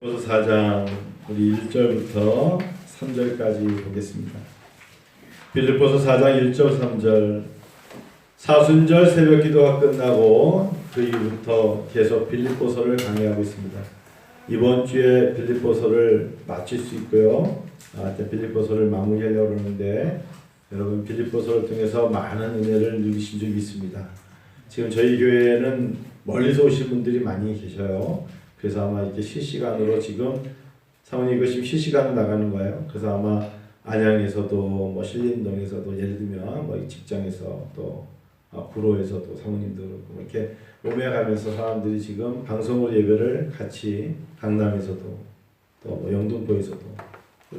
빌립보서 4장 우리 1절부터 3절까지 보겠습니다. 빌립보서 4장 1절 3절 사순절 새벽 기도가 끝나고 그 이후부터 계속 빌립보서를 강의하고 있습니다. 이번 주에 빌립보서를 마칠 수 있고요. 빌립보서를 마무리하려고 하는데 여러분 빌립보서를 통해서 많은 은혜를 누리신 적이 있습니다. 지금 저희 교회에는 멀리서 오신 분들이 많이 계셔요. 그래서 아마 이렇게 실시간으로 지금 사모님 이거 지금 실시간으로 나가는 거예요. 그래서 아마 안양에서도 뭐 신림동에서도 예를 들면 뭐 직장에서 또 구로에서도 사모님도 그렇고 이렇게 오며가면서 사람들이 지금 방송으로 예배를 같이 강남에서도 또 뭐 영등포에서도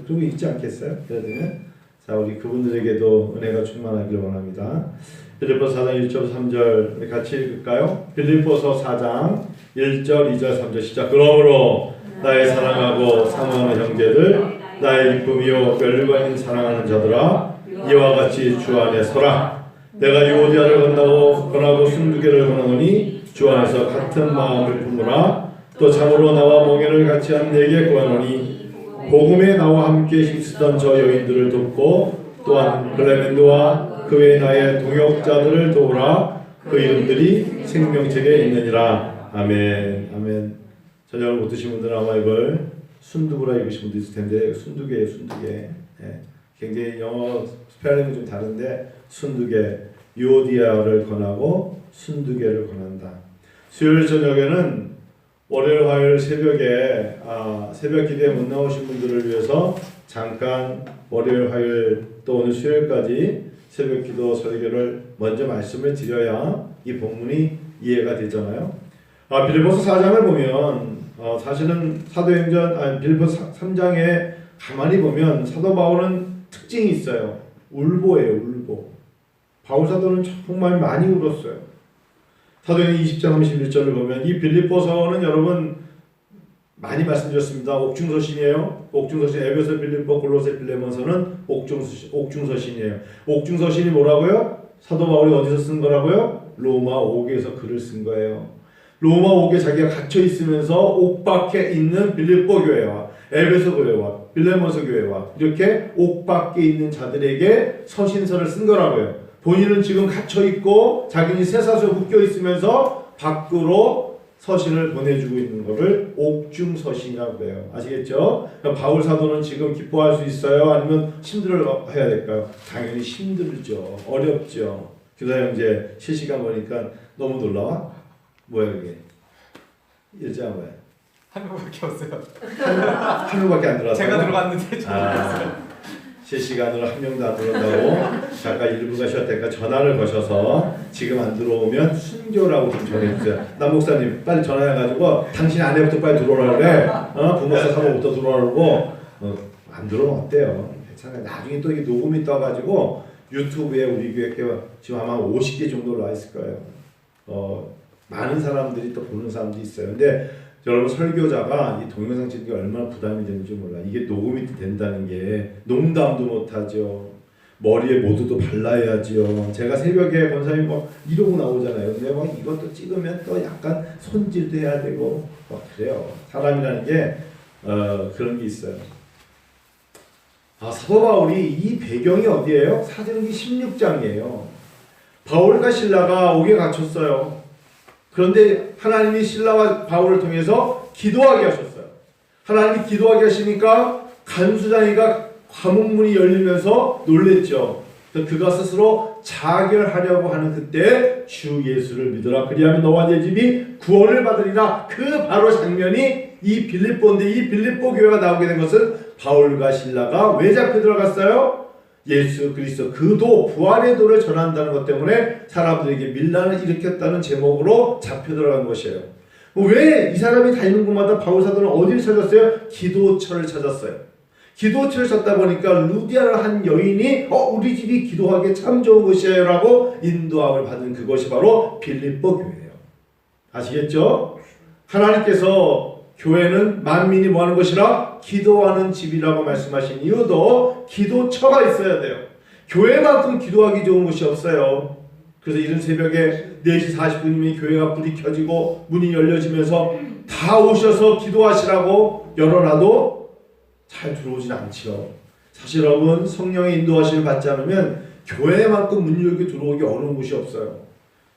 그리고 있지 않겠어요? 예를 들면 자 우리 그분들에게도 은혜가 충만하기를 원합니다. 빌립보서 4장 1절 3절 우리 같이 읽을까요? 빌립보서 4장 1절 2절 3절 시작. 그러므로 나의 사랑하고 사모하는 형제들 나의 기쁨이요 멸류관 있는 사랑하는 자들아 이와 같이 주 안에 서라. 내가 유오디아를 권하고 순두개를 권하노니 주 안에서 같은 마음을 품으라. 또 참으로 나와 멍에를 같이 한 네게 구하노니 복음에 나와 함께 힘쓰던 저 여인들을 돕고 또한 클레멘도와 그 외 나의 동역자들을 도우라. 그 이름들이 생명책에 있느니라. 아멘. 아멘. 저녁을 못 드신 분들은 아마 이걸 순두부라 읽으신 분도 있을 텐데 순두개예요. 순두개. 예. 굉장히 영어 스펠링이 좀 다른데 순두개. 유오디아를 권하고 순두개를 권한다. 수요일 저녁에는 월요일 화요일 새벽에 새벽 기도에 못 나오신 분들을 위해서 잠깐 월요일 화요일 또 오늘 수요일까지 새벽 기도 설교를 먼저 말씀을 드려야 이 본문이 이해가 되잖아요. 빌립보서 4장을 보면 사실은 사도행전 빌립보서 3장에 가만히 보면 사도 바울은 특징이 있어요. 울보예요. 울보. 바울 사도는 정말 많이 울었어요. 사도행전 20장 31절을 보면 이 빌립보서는 여러분 많이 말씀드렸습니다. 옥중서신이에요. 옥중서신 에베소, 빌립보, 골로새, 빌레몬서는 옥중서신이에요. 옥중서신이 뭐라고요? 사도 바울이 어디서 쓴 거라고요? 로마 옥에서 글을 쓴 거예요. 로마 옥에 자기가 갇혀 있으면서 옥 밖에 있는 빌립보 교회와 에베소 교회와 빌레몬서 교회와 이렇게 옥 밖에 있는 자들에게 서신서를 쓴 거라고요. 본인은 지금 갇혀 있고 자기는 쇠사슬에 묶여 있으면서 밖으로 서신을 보내주고 있는 것을 옥중서신이라고 해요. 아시겠죠? 바울 사도는 지금 기뻐할 수 있어요? 아니면 힘들어해야 될까요? 당연히 힘들죠. 어렵죠. 교사 형제 실시간 보니까 너무 놀라워? 뭐야 그게? 일자 뭐야? 한 명밖에 없어요. 한 명밖에 안 들어왔어요? 제가 들어갔는데 저는 실시간으로 한 명도 안 들어온다고 잠깐 일부가 쉬었다니까 전화를 거셔서 지금 안 들어오면 순교라고 좀 전해주세요. 남 목사님 빨리 전화해가지고 당신 아내부터 빨리 들어오라 그래. 부목사 사모부터 들어오라고. 안 들어오면 어때요? 괜찮아요. 나중에 또 이게 녹음이 떠가지고 유튜브에 우리 교회 지금 아마 50개 정도 올라 있을 거예요. 많은 사람들이 또 보는 사람도 있어요. 근데 여러분 설교자가 이 동영상 찍는 게 얼마나 부담이 되는지 몰라. 이게 녹음이 된다는 게 농담도 못하죠. 머리에 모두도 발라야죠. 제가 새벽에 권사님 막 이러고 나오잖아요. 근데 막 이것도 찍으면 또 약간 손질도 해야 되고 막 그래요. 사람이라는 게 그런 게 있어요. 사도 바울이 이 배경이 어디예요? 사도행전 16장이에요. 바울과 실라가 옥에 갇혔어요. 그런데 하나님이 실라와 바울을 통해서 기도하게 하셨어요. 하나님이 기도하게 하시니까 간수장이가 과문문이 열리면서 놀랬죠. 그가 스스로 자결하려고 하는 그때 주 예수를 믿으라. 그리하면 너와 내 집이 구원을 받으리라. 그 바로 장면이 이 빌립보인데 이 빌립보 교회가 나오게 된 것은 바울과 실라가 왜 잡혀 들어갔어요? 예수 그리스도 그도 부활의 도를 전한다는 것 때문에 사람들에게 밀란을 일으켰다는 제목으로 잡혀 들어간 것이에요. 왜 이 사람이 다니는 곳마다 바울 사도는 어디를 찾았어요? 기도처를 찾았어요. 기도처를 찾다 보니까 루디아를 한 여인이 우리 집이 기도하기에 참 좋은 곳이에요 라고 인도함을 받은 그것이 바로 빌립보 교회예요. 아시겠죠? 하나님께서 교회는 만민이 뭐하는 것이라? 기도하는 집이라고 말씀하신 이유도 기도처가 있어야 돼요. 교회만큼 기도하기 좋은 곳이 없어요. 그래서 이른 새벽에 4시 40분이면 교회가 불이 켜지고 문이 열려지면서 다 오셔서 기도하시라고 열어놔도 잘 들어오진 않지요. 사실 여러분, 성령의 인도하심을 받지 않으면 교회만큼 문 열고 들어오기 어려운 곳이 없어요.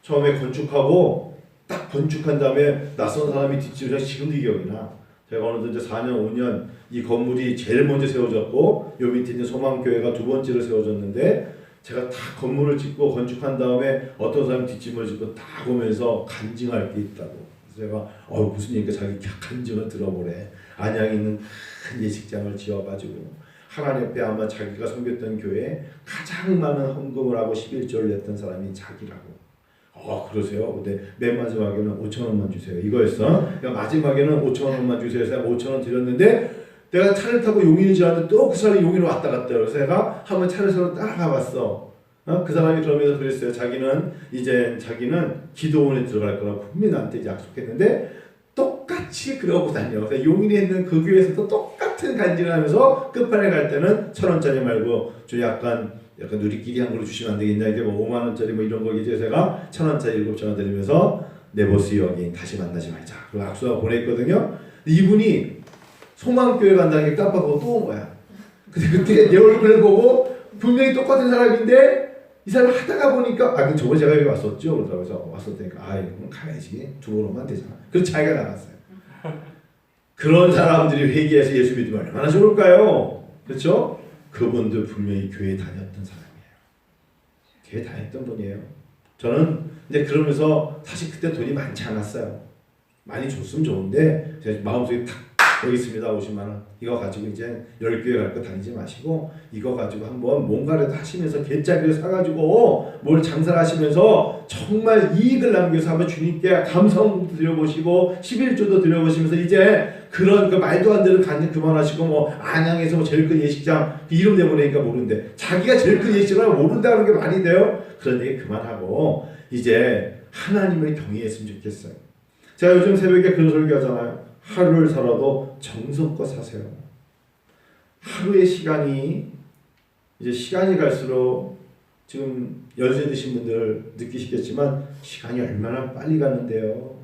처음에 건축하고 딱 건축한 다음에 낯선 사람이 뒷집에서 지금도 기억이 나. 제가 어느덧 이제 4년 5년 이 건물이 제일 먼저 세워졌고 요 밑에 있는 소망교회가 두 번째로 세워졌는데, 제가 다 건물을 짓고 건축한 다음에 어떤 사람이 뒷짐을 짓고 딱 오면서 간증할 게 있다고. 그래서 제가 무슨 얘기가 자기 간증을 들어보래. 안양에 있는 큰 예식장을 지어가지고 하나님 앞에 아마 자기가 섬겼던 교회에 가장 많은 헌금을 하고 11조를 냈던 사람이 자기라고. 그러세요? 근데 맨 마지막에는 5,000원만 주세요. 이거였어. 그러니까 마지막에는 5,000원만 주세요. 제가 5,000원 드렸는데, 내가 차를 타고 용인을 지났는데 또 그 사람이 용인으로 왔다 갔다 해요. 그래서 제가 한번 차를 서로 따라가 봤어. 그 사람이 그러면서 그랬어요. 자기는 기도원에 들어갈 거라고 분명히 나한테 약속했는데 똑같이 그러고 다녀. 그래서 용인에 있는 그 교회에서도 똑같은 간증을 하면서 끝판에 갈 때는 1,000원짜리 말고 좀 약간 누리끼리 한 걸로 주시면 안 되겠냐. 이게 뭐 5만 원짜리 뭐 이런 거겠지. 제가 1,000원짜리 7,000원 드리면서 네버스 여긴 다시 만나지 말자. 그리고 악수하고 보냈거든요. 이분이 소망교회 간다는 게 깜빡하고 또 온 거야. 근데 그때 내 얼굴을 보고 분명히 똑같은 사람인데 이 사람 하다가 보니까 그럼 저번에 제가 여기 왔었죠. 그러더라고요. 그래서 왔었다니까 그럼 가야지. 두 번 오면 되잖아. 그래서 자기가 나갔어요. 그런 사람들이 회개해서 예수 믿으면 얼마나 좋을까요? 그렇죠? 그분도 분명히 교회 다녔던 사람이에요. 교회 다녔던 분이에요. 저는 이제 그러면서 사실 그때 돈이 많지 않았어요. 많이 줬으면 좋은데 제 마음속에 탁 여기 있습니다. 50만 원. 이거 가지고 이제 10교회 갈 거 다니지 마시고 이거 가지고 한번 뭔가를 하시면서 개짜기를 사가지고 뭘 장사를 하시면서 정말 이익을 남겨서 한번 주님께 감사함도 드려보시고 11조도 드려보시면서 이제 그런 그 말도 안 되는 간증 그만하시고 뭐 안양에서 뭐 제일 큰 예식장 이름 내보내니까 모르는데 자기가 제일 큰 예식장을 모른다는 게 말이 돼요? 그런 얘기 그만하고 이제 하나님을 경외했으면 좋겠어요. 제가 요즘 새벽에 그런 설교 하잖아요. 하루를 살아도 정성껏 사세요. 하루의 시간이 이제 시간이 갈수록 지금 연세 드신 분들 느끼시겠지만 시간이 얼마나 빨리 갔는데요.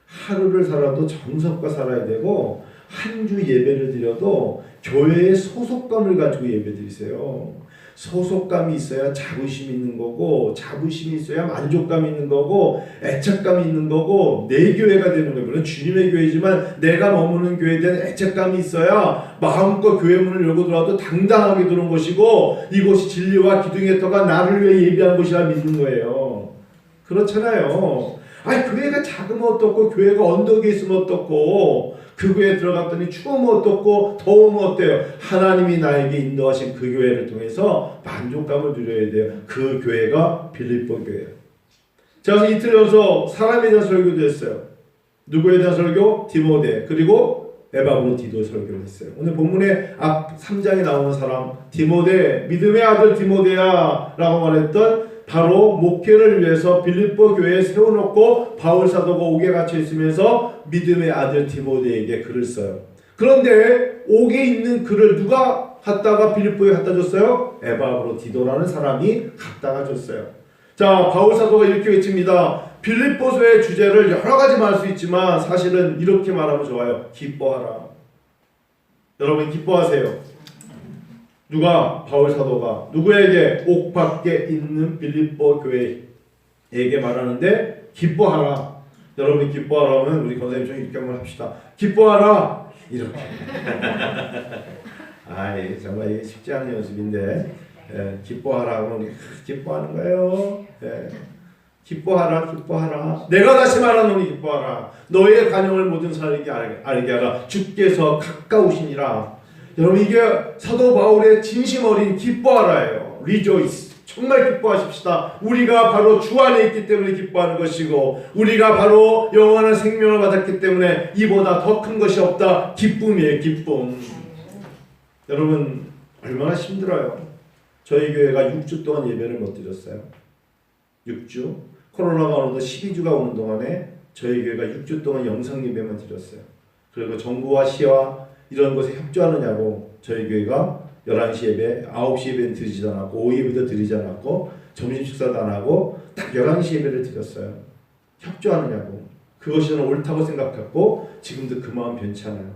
하루를 살아도 정성껏 살아야 되고 한 주 예배를 드려도 교회의 소속감을 가지고 예배 드리세요. 소속감이 있어야 자부심이 있는 거고 자부심이 있어야 만족감이 있는 거고 애착감이 있는 거고 내 교회가 되는 거예요. 물론 주님의 교회지만 내가 머무는 교회에 대한 애착감이 있어야 마음껏 교회 문을 열고 들어와도 당당하게 들어온 것이고 이곳이 진리와 기둥의 터가 나를 위해 예비한 곳이라 믿는 거예요. 그렇잖아요. 교회가 작으면 어떻고 교회가 언덕에 있으면 어떻고 그 교회에 들어갔더니 추우면 어떻고 더우면 어때요? 하나님이 나에게 인도하신 그 교회를 통해서 만족감을 누려야 돼요. 그 교회가 빌립보 교회예요. 제가 이틀 연속 사람에 대한 설교도 했어요. 누구에 대한 설교? 디모데 그리고 에바브로디도 설교를 했어요. 오늘 본문의 앞 3장에 나오는 사람 디모데 믿음의 아들 디모데야 라고 말했던 바로 목회를 위해서 빌립보 교회에 세워놓고 바울 사도가 옥에 갇혀 있으면서 믿음의 아들 디모데에게 글을 써요. 그런데 옥에 있는 글을 누가 갖다가 빌립보에 갖다 줬어요? 에바브로디도라는 사람이 갖다가 줬어요. 자, 바울 사도가 이렇게 외칩니다. 빌립보서의 주제를 여러 가지 말할 수 있지만 사실은 이렇게 말하면 좋아요. 기뻐하라. 여러분 기뻐하세요. 누가? 바울 사도가 누구에게? 옥 밖에 있는 빌립보 교회에게 말하는데 기뻐하라. 여러분이 기뻐하라면 우리 권사님 좀 이렇게 한번 합시다. 기뻐하라. 이렇게. 정말 이게 쉽지 않은 연습인데 기뻐하라 그러면 기뻐하는 거예요. 기뻐하라. 내가 다시 말하노니 기뻐하라. 너의 간영을 모든 사람에게 알게 하라. 주께서 가까우시니라. 여러분 이게 사도 바울의 진심 어린 기뻐하라예요. Rejoice. 정말 기뻐하십시다. 우리가 바로 주 안에 있기 때문에 기뻐하는 것이고 우리가 바로 영원한 생명을 받았기 때문에 이보다 더 큰 것이 없다. 기쁨이에요. 기쁨. 여러분 얼마나 힘들어요. 저희 교회가 6주 동안 예배를 못 드렸어요. 6주. 코로나가 어느덧 12주가 오는 동안에 저희 교회가 6주 동안 영상 예배만 드렸어요. 그리고 정부와 시와 이런 것에 협조하느냐고 저희 교회가 11시 예배, 9시 예배는 드리지 않았고 오후 예배도 드리지 않았고 점심 식사도 안 하고 딱 11시 예배를 드렸어요. 협조하느냐고. 그것이 저는 옳다고 생각했고 지금도 그 마음 변치 않아요.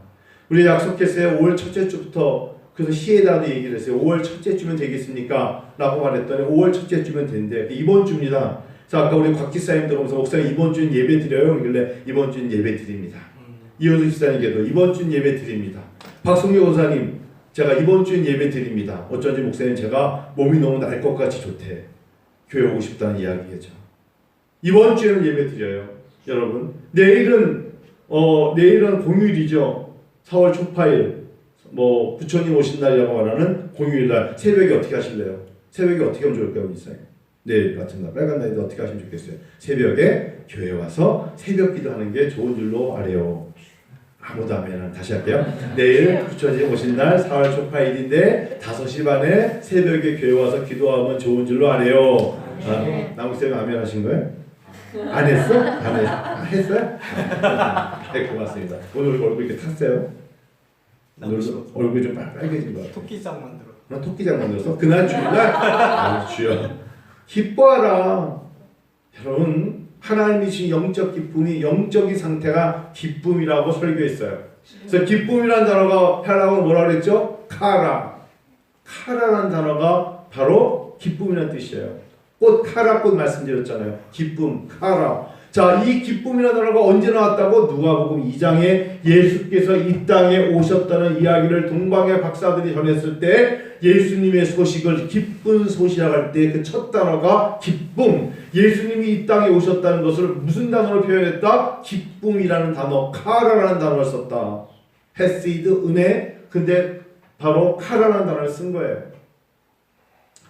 우리 약속했어요. 5월 첫째 주부터. 그래서 시에다도 얘기를 했어요. 5월 첫째 주면 되겠습니까? 라고 말했더니 5월 첫째 주면 된대. 이번 주입니다. 자, 아까 우리 곽 기사님 들어오면서 목사님 이번 주는 예배 드려요? 그러길래 이번 주는 예배 드립니다. 이호수 기사님께도 이번 주는 예배 드립니다. 박성규 원사님 제가 이번 주는 예배 드립니다. 어쩐지 목사님 제가 몸이 너무 날 것 같이 좋대. 교회 오고 싶다는 이야기겠죠. 이번 주에는 예배 드려요. 여러분 내일은 공휴일이죠. 4월 초파일 부처님 오신 날이라고 말하는 공휴일날 새벽에 어떻게 하실래요? 새벽에 어떻게 하면 좋을까요? 이사님? 내일 같은 날 빨간 날인데 어떻게 하시면 좋겠어요? 새벽에 교회 와서 새벽 기도하는 게 좋은 줄로 아래요. 아무도 아멘. 다시 할게요. 내일 부처님 오신 날 4월 초파일인데 5시 반에 새벽에 교회 와서 기도하면 좋은 줄로 아래요. 남욱쌤 아멘 하신 거예요? 안 했어? 안 했어요? 네, 고맙습니다. 오늘 얼굴 이렇게 탔어요? 오늘 얼굴이 좀 빨개진 것 같아요. 토끼장 만들어. 나 토끼장 만들었어? 그날 주일날? 주여 기뻐하라. 여러분 하나님이 주신 영적 기쁨이 영적인 상태가 기쁨이라고 설교했어요. 그래서 기쁨이라는 단어가 헬라어로 뭐라 그랬죠? 카라. 카라라는 단어가 바로 기쁨이라는 뜻이에요. 꽃 카라꽃 말씀드렸잖아요. 기쁨 카라. 자, 이 기쁨이라는 단어가 언제 나왔다고? 누가복음 2장에 예수께서 이 땅에 오셨다는 이야기를 동방의 박사들이 전했을 때 예수님의 소식을 기쁜 소식이라고 할 때 그 첫 단어가 기쁨. 예수님이 이 땅에 오셨다는 것을 무슨 단어로 표현했다? 기쁨이라는 단어, 카라라는 단어를 썼다. 헤시드, 은혜. 근데 바로 카라라는 단어를 쓴 거예요.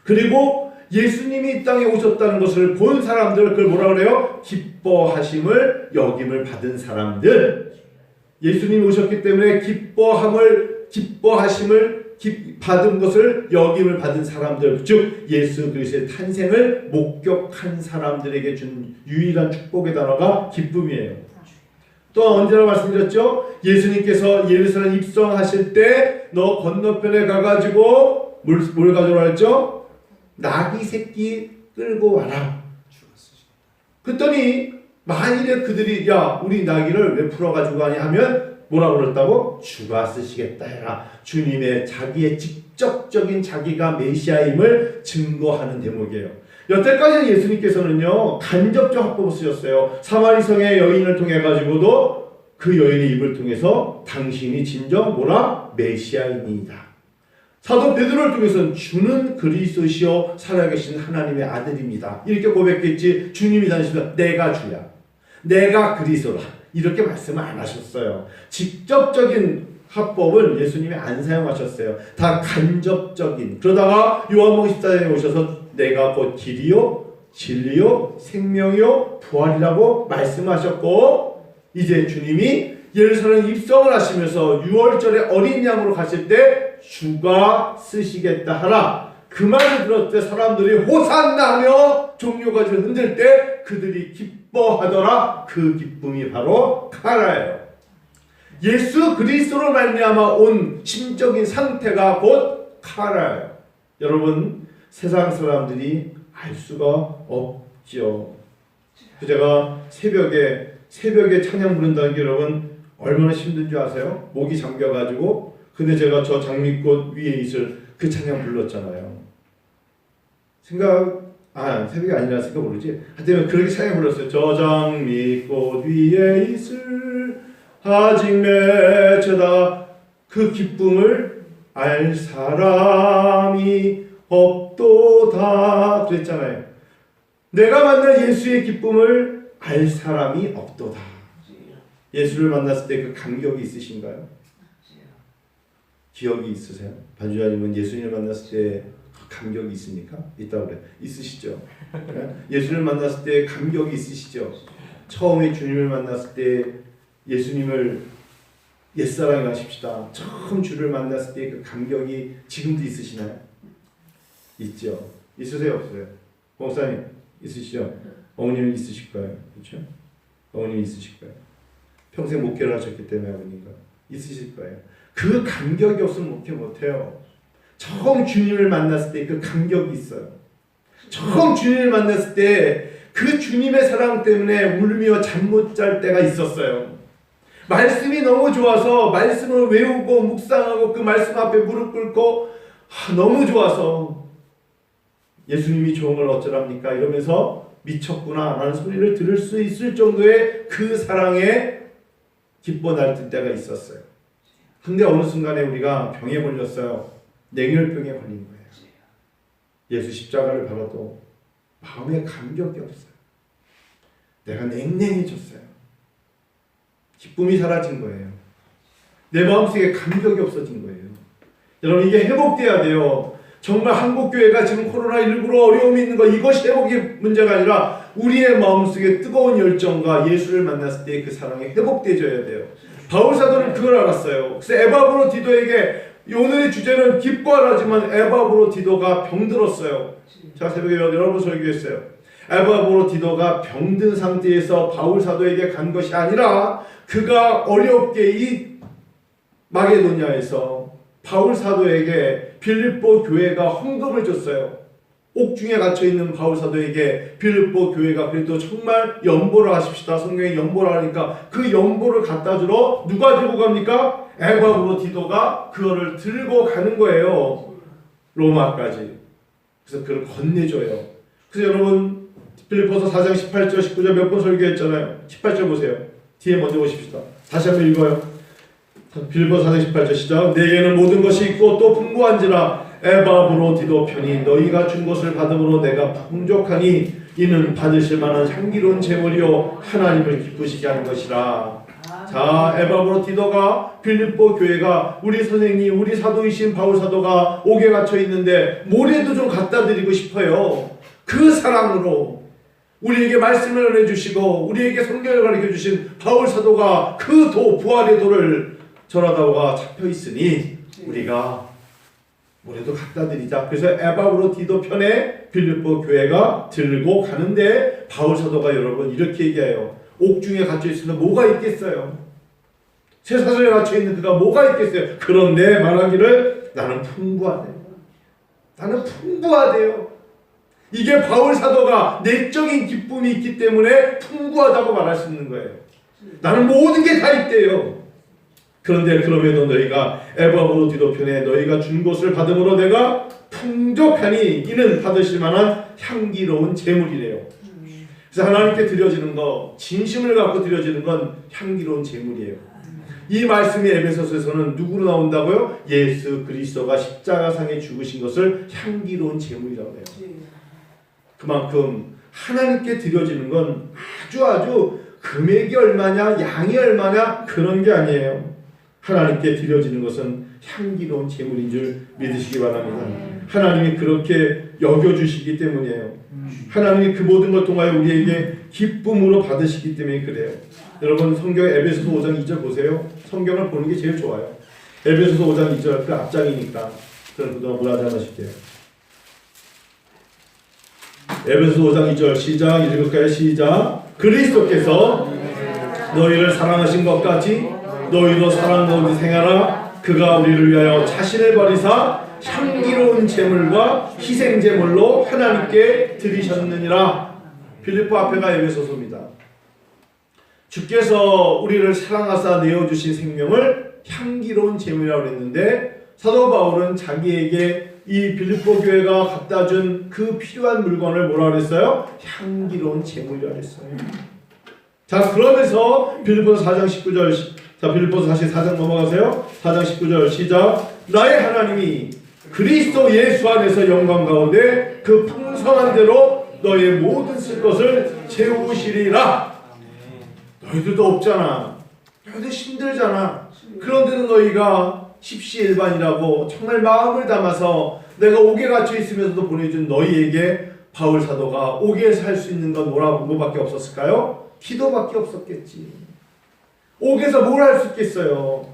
그리고 예수님이 이 땅에 오셨다는 것을 본 사람들, 그걸 뭐라 그래요? 기뻐하심을 여김을 받은 사람들. 예수님이 오셨기 때문에 기뻐하심을 받은 것을 여김을 받은 사람들, 즉 예수 그리스도의 탄생을 목격한 사람들에게 준 유일한 축복의 단어가 기쁨이에요. 또 언제나 말씀드렸죠? 예수님께서 예루살렘 입성하실 때 너 건너편에 가가지고 뭘 가져오라 했죠? 나귀 새끼 끌고 와라. 그랬더니 만일에 그들이 야 우리 나귀를 왜 풀어가지고 가냐 하면 뭐라고 그랬다고? 주가 쓰시겠다 해라. 주님의 자기의 직접적인 자기가 메시아임을 증거하는 대목이에요. 여태까지는 예수님께서는요 간접적 화법을 쓰셨어요. 사마리성의 여인을 통해 가지고도 그 여인의 입을 통해서 당신이 진정 뭐라? 메시아입니다. 사도 베드로를 통해서는 주는 그리스도시요 살아계신 하나님의 아들입니다. 이렇게 고백했지. 주님이 다니시면 내가 주야. 내가 그리스도라. 이렇게 말씀을 안 하셨어요. 직접적인 화법은 예수님이 안 사용하셨어요. 다 간접적인. 그러다가 요한복음 14장에 오셔서 내가 곧 길이요 진리요 생명이요 부활이라고 말씀하셨고 이제 주님이 예루살렘 입성을 하시면서 6월절에 어린 양으로 가실 때 주가 쓰시겠다 하라. 그 말을 들었을 때 사람들이 호산나 하며 종려가지를 흔들 때 그들이 기뻐하더라. 그 기쁨이 바로 카라예요. 예수 그리스도로 말미암아 온 심적인 상태가 곧 카라예요. 여러분 세상 사람들이 알 수가 없죠. 제가 새벽에 찬양 부른다는 게 여러분 얼마나 힘든 줄 아세요? 목이 잠겨가지고 근데 제가 저 장미꽃 위에 있을 그 찬양 불렀잖아요. 새벽이 아니라서 모르지. 하여튼 그렇게 찬양 불렀어요. 저 장미꽃 위에 있을 아직 맺혀다. 그 기쁨을 알 사람이 없도다 그랬잖아요. 내가 만난 예수의 기쁨을 알 사람이 없도다. 예수를 만났을 때 그 감격이 있으신가요? 기억이 있으세요? 반주자님은 예수님을 만났을 때 감격이 있습니까? 있다고 그래. 있으시죠? 예수를 만났을 때 감격이 있으시죠? 처음에 주님을 만났을 때 예수님을 옛사랑이 하십시다. 처음 주를 만났을 때 그 감격이 지금도 있으시나요? 있죠. 있으세요? 없어요? 목사님 있으시죠? 어머님은 있으실 거예요. 그렇죠? 어머님이 있으실 거예요. 평생 목회를 하셨기 때문에 아버님과 있으실 거예요. 그 감격이 없으면 목회 못해요. 처음 주님을 만났을 때 그 감격이 있어요. 처음 주님을 만났을 때 그 주님의 사랑 때문에 울며 잠 못 잘 때가 있었어요. 말씀이 너무 좋아서 말씀을 외우고 묵상하고 그 말씀 앞에 무릎 꿇고 너무 좋아서 예수님이 좋은 걸 어쩌랍니까? 이러면서 미쳤구나 라는 소리를 들을 수 있을 정도의 그 사랑에 기뻐 날뛸 때가 있었어요. 근데 어느 순간에 우리가 병에 걸렸어요. 냉혈병에 걸린 거예요. 예수 십자가를 바라도 마음에 감격이 없어요. 내가 냉랭해졌어요. 기쁨이 사라진 거예요. 내 마음속에 감격이 없어진 거예요. 여러분, 이게 회복돼야 돼요. 정말 한국교회가 지금 코로나19로 어려움이 있는 거, 이것이 회복의 문제가 아니라 우리의 마음속에 뜨거운 열정과 예수를 만났을 때 그 사랑이 회복되어야 돼요. 바울사도는 그걸 알았어요. 그래서 에바브로디도에게, 오늘의 주제는 기뻐하라지만 에바브로디도가 병들었어요. 제가 새벽에 여러 번 설교했어요. 에바브로디도가 병든 상태에서 바울사도에게 간 것이 아니라 그가 어렵게 이 마게도냐에서 바울사도에게 빌립보 교회가 헌금을 줬어요. 옥중에 갇혀있는 바울사도에게 빌립보 교회가 그래도 정말 연보를 하십시다. 성경에 연보를 하니까 그 연보를 갖다 주러 누가 들고 갑니까? 에바브로디도가 그거를 들고 가는 거예요. 로마까지. 그래서 그걸 건네줘요. 그래서 여러분, 빌립보서 4장 18절 19절 몇 번 설교했잖아요. 18절 보세요. 뒤에 먼저 보십시다. 다시 한번 읽어요. 빌립보서 4장 18절 시작. 내게는 모든 것이 있고 또 풍부한지라 에바브로디도 편히 너희가 준 것을 받음으로 내가 풍족하니 이는 받으실 만한 향기로운 제물이요 하나님을 기쁘시게 하는 것이라. 자, 에바브로디도가 빌립보 교회가 우리 선생님, 우리 사도이신 바울 사도가 옥에 갇혀 있는데 모래도 좀 갖다 드리고 싶어요. 그 사랑으로 우리에게 말씀을 해주시고 우리에게 성경을 가르쳐 주신 바울 사도가 그 부활의 돌을 전하다가 잡혀 있으니 우리가 모래도 갖다 드리자. 그래서 에바브로디도 편에 빌립보 교회가 들고 가는데 바울 사도가 여러분 이렇게 얘기해요. 옥중에 갇혀 있으면 뭐가 있겠어요? 쇠사슬에 갇혀 있는 그가 뭐가 있겠어요? 그런데 말하기를 나는 풍부하대요. 나는 풍부하대요. 이게 바울 사도가 내적인 기쁨이 있기 때문에 풍부하다고 말할 수 있는 거예요. 나는 모든 게 다 있대요. 그런데 그럼에도 너희가 에바브로디도 편에 너희가 준 것을 받음으로 내가 풍족하니 이는 받으실 만한 향기로운 제물이래요. 그래서 하나님께 드려지는 거, 진심을 갖고 드려지는 건 향기로운 제물이에요. 이 말씀이 에베소서에서는 누구로 나온다고요? 예수 그리스도가 십자가상에 죽으신 것을 향기로운 제물이라고 해요. 그만큼 하나님께 드려지는 건 아주 금액이 얼마냐, 양이 얼마냐 그런 게 아니에요. 하나님께 드려지는 것은 향기로운 제물인 줄 믿으시기 바랍니다. 하나님이 그렇게 여겨주시기 때문이에요. 하나님이 그 모든 것 통하여 우리에게 기쁨으로 받으시기 때문에 그래요. 여러분, 성경 에베소서 5장 2절 보세요. 성경을 보는 게 제일 좋아요. 에베소서 5장 2절 그 앞장이니까 저는 그동안 뭘 하지 않으실게요. 에베소서 5장 2절 시작. 읽을까요? 시작. 그리스도께서 너희를 사랑하신 것 같이 너희도 사랑 가운데 생활하라. 그가 우리를 위하여 자신을 버리사 향기로운 제물과 희생 제물로 하나님께 드리셨느니라. 빌립보 앞에가 에베소서입니다. 주께서 우리를 사랑하사 내어주신 생명을 향기로운 제물이라고 했는데 사도 바울은 자기에게 이 빌립보 교회가 갖다 준 그 필요한 물건을 뭐라 그랬어요? 향기로운 제물이라고 했어요. 자, 그러면서 빌립보서 4장 19절, 자, 빌립보서 다시 4장 넘어가세요. 4장 19절 시작. 나의 하나님이 그리스도 예수 안에서 영광 가운데 그 풍성한 대로 너의 모든 쓸 것을 채우시리라. 너희들도 없잖아. 너희들 힘들잖아. 그런데도 너희가 십시일반이라고 정말 마음을 담아서 내가 옥에 갇혀 있으면서도 보내준 너희에게 바울 사도가 옥에서 할 수 있는 건 뭐밖에 없었을까요? 기도밖에 없었겠지. 옥에서 뭘 할 수 있겠어요?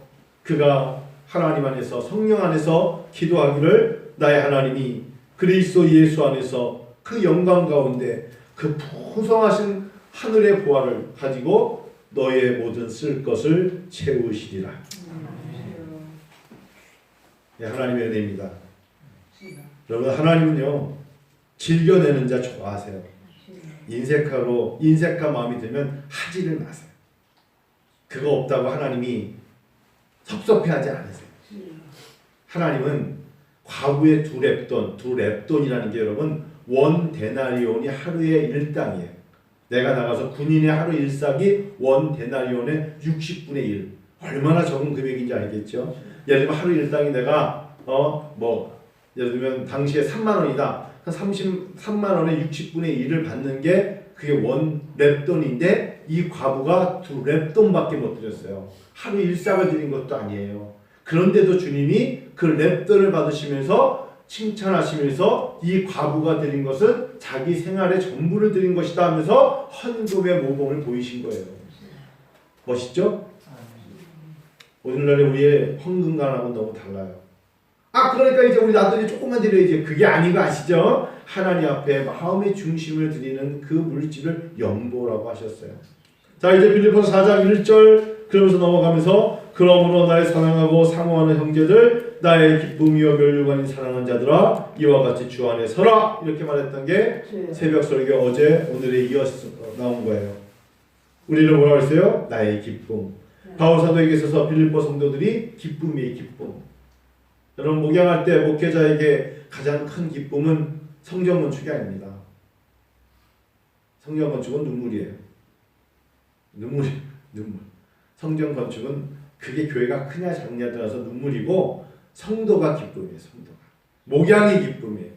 그가 하나님 안에서 성령 안에서 기도하기를 나의 하나님이 그리스도 예수 안에서 그 영광 가운데 그 풍성하신 하늘의 보화를 가지고 너의 모든 쓸 것을 채우시리라. 네, 하나님의 은혜입니다. 여러분, 하나님은요 즐겨내는 자 좋아하세요. 인색한 마음이 들면 하지를 마세요. 그거 없다고 하나님이 섭섭해하지 않으세요. 하나님은 과부의 두 렙돈이라는 게 여러분 원 데나리온이 하루의 일당이에요. 내가 나가서 군인의 하루 일삭이 원 데나리온의 60분의 1. 얼마나 적은 금액인지 알겠죠? 예를 들면 하루 일당이 내가 예를 들면 당시에 3만 원이다. 33만 원의 60분의 1을 받는 게 그게 원 렙돈인데 이 과부가 두 렙돈밖에 못 드렸어요. 하루 일삭을 드린 것도 아니에요. 그런데도 주님이 그 렙돈을 받으시면서 칭찬하시면서 이 과부가 드린 것은 자기 생활의 전부를 드린 것이다 하면서 헌금의 모범을 보이신 거예요. 멋있죠? 오늘날의 우리의 헌금관하고는 너무 달라요. 그러니까 이제 우리 나들이 조금만 드려야지. 그게 아닌 거 아시죠? 하나님 앞에 마음의 중심을 드리는 그 물질을 연보라고 하셨어요. 자, 이제 빌립보서 4장 1절 그러면서 넘어가면서 그러므로 나의 사랑하고 사모하는 형제들 나의 기쁨이요 멸류관인 사랑하는 자들아 이와 같이 주 안에 서라 이렇게 말했던 게 새벽 설교 어제 오늘에 이어서 나온 거예요. 우리를 뭐라고 했어요? 나의 기쁨. 바울 사도에게 있어서 빌립보 성도들이 기쁨이에요. 기쁨. 여러분 목양할 때 목회자에게 가장 큰 기쁨은 성경 건축이 아닙니다. 성경 건축은 눈물이에요. 눈물. 성경 건축은 그게 교회가 크냐 작냐에 따라서 눈물이고 성도가 기쁨이에요. 성도가. 목양이 기쁨이에요.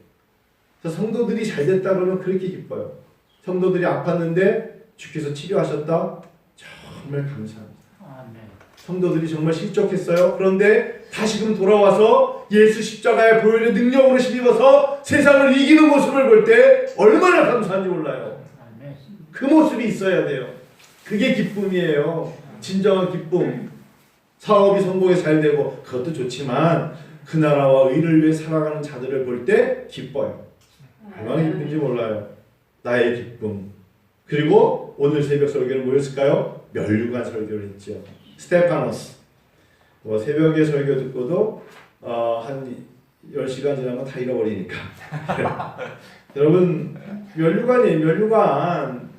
그래서 성도들이 잘 됐다 그러면 그렇게 기뻐요. 성도들이 아팠는데 주께서 치료하셨다. 정말 감사합니다. 성도들이 정말 실족했어요. 그런데 다시금 돌아와서 예수 십자가의 보혈의 능력으로 힘입어서 세상을 이기는 모습을 볼 때 얼마나 감사한지 몰라요. 그 모습이 있어야 돼요. 그게 기쁨이에요. 진정한 기쁨. 사업이 성공해 잘 되고 그것도 좋지만 그 나라와 의를 위해 살아가는 자들을 볼 때 기뻐요. 얼마나 기쁜지 몰라요. 나의 기쁨. 그리고 오늘 새벽 설교는 뭐였을까요? 멸류관 설교를 했죠. 스테파노스. 새벽에 설교 듣고도 한 10시간 지나면 다 잃어버리니까. 여러분 멸류관이에요. 멸류관.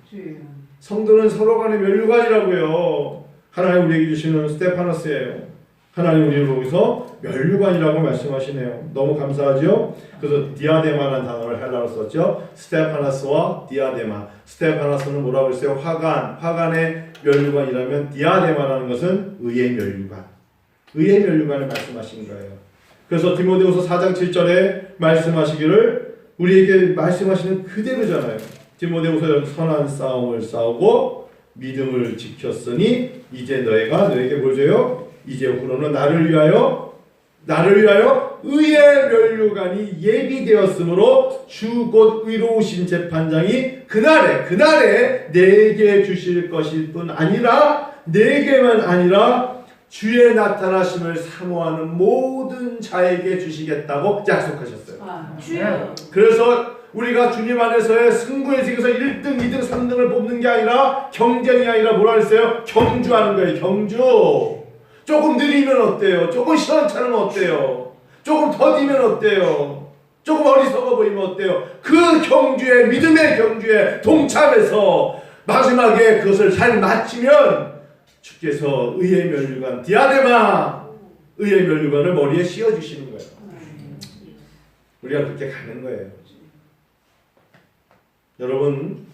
성도는 서로 간의 멸류관이라고요. 하나님 우리에게 주시는 스테파노스예요. 하나님 우리를 보고서 멸류관이라고 말씀하시네요. 너무 감사하죠? 그래서 디아데마라는 단어를 헬라어로 썼죠. 스테파노스와 디아데마. 스테파노스는 뭐라고 했어요? 화관의 멸류관이라면 디아데마라는 것은 의의 멸류관. 의의 멸류관을 말씀하신 거예요. 그래서 디모데후서 4장 7절에 말씀하시기를 우리에게 말씀하시는 그대로잖아요. 디모데후서 선한 싸움을 싸우고 믿음을 지켰으니 이제 너에게 뭘 줘요? 이제 후로는 나를 위하여 의의 멸류관이 예비되었으므로 주 곧 의로우신 재판장이 그날에 내게 주실 것일 뿐 아니라 내게만 아니라 주의 나타나심을 사모하는 모든 자에게 주시겠다고 약속하셨어요. 주여. 그래서 우리가 주님 안에서의 승부의 세계에서 1등, 2등, 3등을 뽑는 게 아니라 경쟁이 아니라 뭐라 그랬어요? 경주하는 거예요. 경주. 조금 느리면 어때요? 조금 시원찮으면 어때요? 조금 더디면 어때요? 조금 어리석어 보이면 어때요? 그 경주에 믿음의 경주에 동참해서 마지막에 그것을 잘 마치면 주께서 의의 멸류관 디아데마 의의 멸류관을 머리에 씌워주시는 거예요. 우리가 그렇게 가는 거예요. 여러분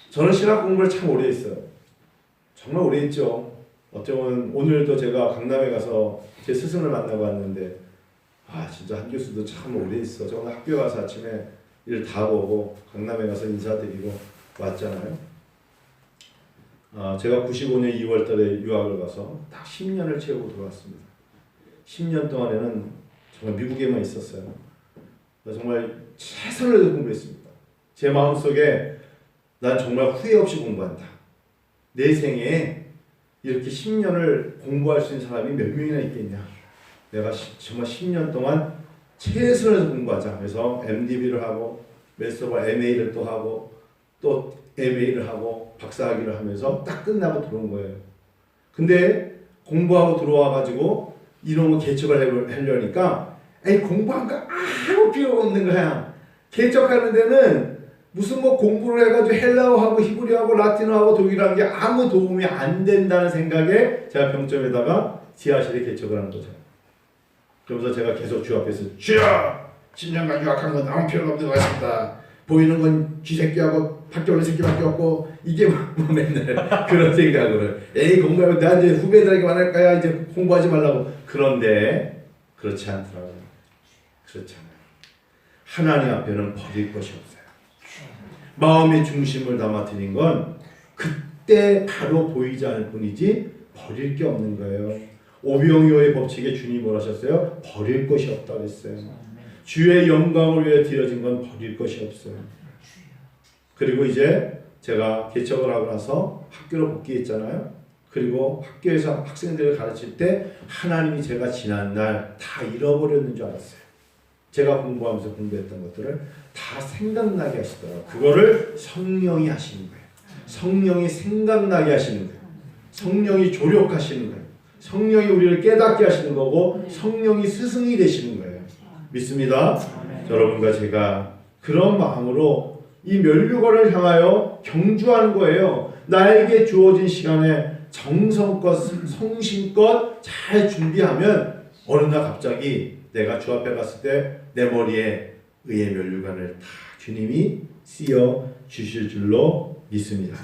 저는 신학 공부를 참 오래 했어요. 정말 오래 했죠. 어쩌면 오늘도 제가 강남에 가서 제 스승을 만나고 왔는데 진짜 한 교수도 참 오래 했어. 저 오늘 학교 가서 아침에 일 다 보고 강남에 가서 인사드리고 왔잖아요. 제가 95년 2월 달에 유학을 가서 딱 10년을 채우고 돌아왔습니다. 10년 동안에는 정말 미국에만 있었어요. 정말 최선을 다해서 공부했습니다. 제 마음속에 난 정말 후회 없이 공부한다. 내 생에 이렇게 10년을 공부할 수 있는 사람이 몇 명이나 있겠냐. 내가 정말 10년 동안 최선을 다해서 공부하자. 그래서 MDB를 하고 마스터 MA를 또 하고 또 MA를 하고 박사학위를 하면서 딱 끝나고 들어온 거예요. 근데 공부하고 들어와가지고 이런 거 개척을 하려니까 공부한 거 아무 필요가 없는 거야. 개척하는 데는 무슨 뭐 공부를 해가지고 헬라어하고 히브리어하고 라틴어하고 독일어한 게 아무 도움이 안 된다는 생각에 제가 평점에다가 지하실에 개척을 한 거죠. 그러면서 제가 계속 주 앞에서 주여! 10년간 유학한 건 아무 필요가 없는 것 같습니다. 보이는 건 쥐새끼하고 밖에 올린 새끼밖에 없고 이게 뭐 맨날 그런 생각으로 에이 공부하면 내가 이제 후배들에게 말할 거야 이제 공부하지 말라고. 그런데 그렇지 않더라고요. 그렇지 않아요. 하나님 앞에는 버릴 것이 없어요. 마음의 중심을 담아 드린 건 그때 바로 보이지 않을 뿐이지 버릴 게 없는 거예요. 오병이어의 법칙에 주님이 뭐라 하셨어요? 버릴 것이 없다고 했어요. 주의 영광을 위해 드려진 건 버릴 것이 없어요. 그리고 이제 제가 개척을 하고 나서 학교로 복귀했잖아요. 그리고 학교에서 학생들을 가르칠 때 하나님이 제가 지난날 다 잃어버렸는 줄 알았어요. 제가 공부하면서 공부했던 것들을 다 생각나게 하시더라고요. 그거를 성령이 하시는 거예요. 성령이 생각나게 하시는 거예요. 성령이 조력하시는 거예요. 성령이 우리를 깨닫게 하시는 거고 성령이 스승이 되시는 거예요. 믿습니다. 여러분과 제가 그런 마음으로 이 면류관을 향하여 경주하는 거예요. 나에게 주어진 시간에 정성껏 성심껏 잘 준비하면 어느 날 갑자기 내가 주 앞에 갔을 때 내 머리에 의의 면류관을 다 주님이 씌워 주실 줄로 믿습니다.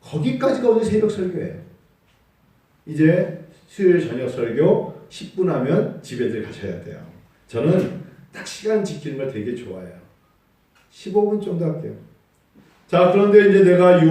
거기까지가 오늘 새벽 설교예요. 이제 수요일 저녁 설교 10분 하면 집에들 가셔야 돼요. 저는 딱 시간 지키는 걸 되게 좋아해요. 15분 정도 할게요. 자, 그런데 이제 내가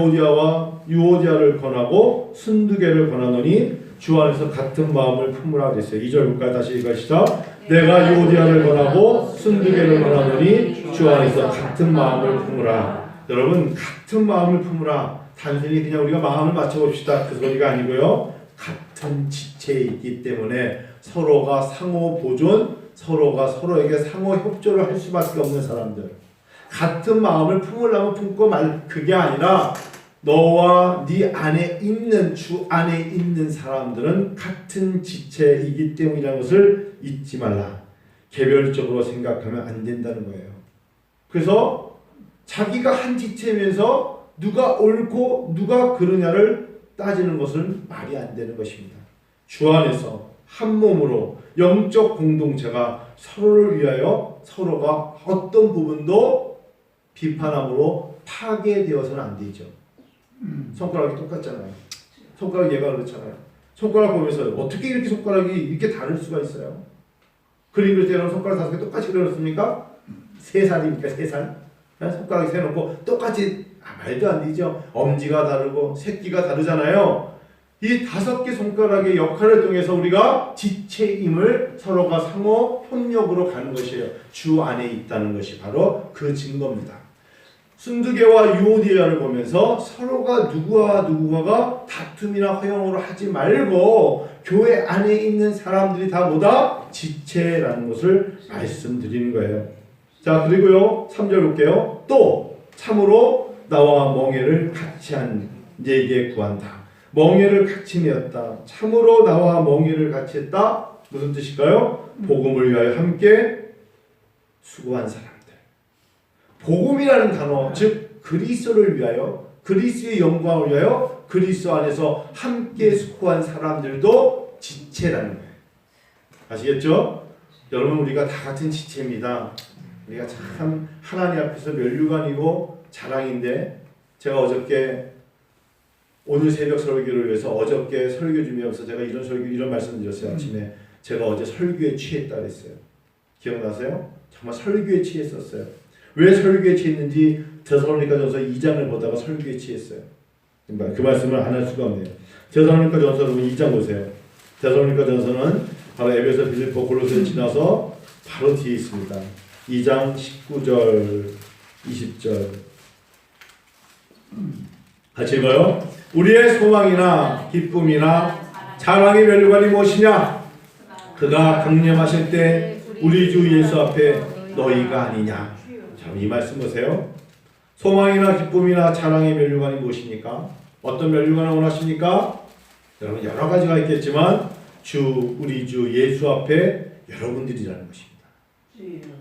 유오디아를 권하고 순두개를 권하노니 주 안에서 같은 마음을 품으라 그랬어요. 2절 볼까요? 다시 읽으시죠. 내가 유오디아를 권하고 순두개를 권하노니 주 안에서 같은 마음을 품으라. 여러분, 같은 마음을 품으라. 단순히 그냥 우리가 마음을 맞춰봅시다. 그 소리가 아니고요. 같은 지체에 있기 때문에 서로가 상호 보존, 서로가 서로에게 상호 협조를 할 수밖에 없는 사람들. 같은 마음을 품으려면 품고 말 그게 아니라 너와 네 안에 있는 주 안에 있는 사람들은 같은 지체이기 때문이라는 것을 잊지 말라. 개별적으로 생각하면 안 된다는 거예요. 그래서 자기가 한 지체면서 누가 옳고 누가 그르냐를 따지는 것은 말이 안 되는 것입니다. 주 안에서 한 몸으로 영적 공동체가 서로를 위하여 서로가 어떤 부분도 비판함으로 파괴되어서는 안 되죠. 손가락이 똑같잖아요. 손가락 얘가 그렇잖아요. 손가락 보면서 어떻게 이렇게 손가락이 이렇게 다를 수가 있어요? 그림 그릴 때는 손가락 5개 똑같이 그려놓습니까? 3살입니까? 3살? 손가락이 세놓고 똑같이 말도 안 되죠. 엄지가 다르고 새끼가 다르잖아요. 이 5개 손가락의 역할을 통해서 우리가 지체임을 서로가 상호 협력으로 가는 것이에요. 주 안에 있다는 것이 바로 그 증거입니다. 순두개와 유오디아를 보면서 서로가 누구와 누구가 다툼이나 허용으로 하지 말고 교회 안에 있는 사람들이 다 뭐다? 지체라는 것을 말씀드리는 거예요. 자, 그리고요 3절 볼게요. 또 참으로 나와 멍에를 같이 한 네게 구한다. 멍에를 같이 메었다. 참으로 나와 멍에를 같이 했다. 무슨 뜻일까요? 복음을 위하여 함께 수고한 사람들. 복음이라는 단어, 즉 그리스도를 위하여, 그리스도의 영광을 위하여 그리스도 안에서 함께 수고한 사람들도 지체라는 거예요. 아시겠죠? 여러분, 우리가 다 같은 지체입니다. 우리가 참 하나님 앞에서 면류관이고 자랑인데, 제가 어저께 오늘 새벽 설교를 위해서 어저께 설교 준비하면서 제가 이런 말씀 드렸어요. 아침에 제가 어제 설교에 취했다 그랬어요. 기억나세요? 정말 설교에 취했었어요. 왜 설교에 취했는지 데살로니가전서 2장을 보다가 설교에 취했어요. 그 말씀을 안 할 수가 없네요. 데살로니가전서 2장 보세요. 데살로니가전서는 바로 에베소, 빌립보, 골로새를 지나서 바로 뒤에 있습니다. 2장 19절, 20절 같이 읽어요. 우리의 소망이나 기쁨이나 자랑의 면류관이 무엇이냐? 그가 강림하실 때 우리 주 예수 앞에 너희가 아니냐? 참, 이 말씀 보세요. 소망이나 기쁨이나 자랑의 면류관이 무엇입니까? 어떤 면류관을 원하십니까? 여러분, 여러 가지가 있겠지만 우리 주 예수 앞에 여러분들이라는 것입니다.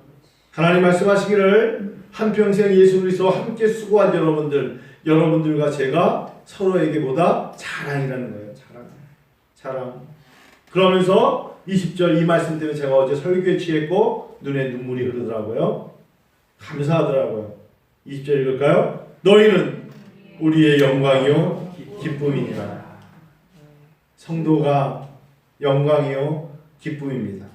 하나님 말씀하시기를 한평생 예수 그리스도와 함께 수고한 여러분들과 제가 서로에게 보다 자랑이라는 거예요. 자랑. 그러면서 20절 이 말씀 때문에 제가 어제 설교에 취했고 눈에 눈물이 흐르더라고요. 감사하더라고요. 20절 읽을까요? 너희는 우리의 영광이요 기쁨이니라. 성도가 영광이요 기쁨입니다.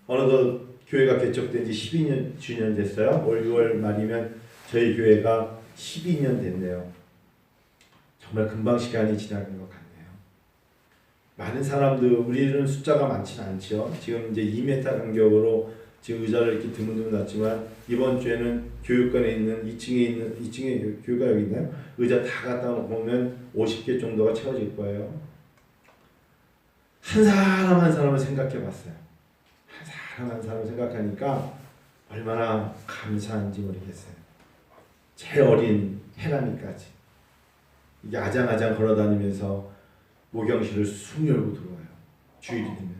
어느덧 교회가 개척된 지 12년 주년 됐어요. 올 6월 말이면 저희 교회가 12년 됐네요. 정말 금방 시간이 지나간 것 같네요. 많은 사람들, 우리는 숫자가 많지는 않죠. 지금 이제 2m 간격으로 지금 의자를 이렇게 드문드문 놨지만 이번 주에는 교육관에 있는 2층에 교육관 여기 있나요? 의자 다 갖다 보면 50개 정도가 채워질 거예요. 한 사람 한 사람을 생각해 봤어요. 한 사람을 생각하니까 얼마나 감사한지 모르겠어요. 제일 어린 해람이까지 이게 아장아장 걸어다니면서 모경실을 쑥 열고 들어와요. 주일이 되면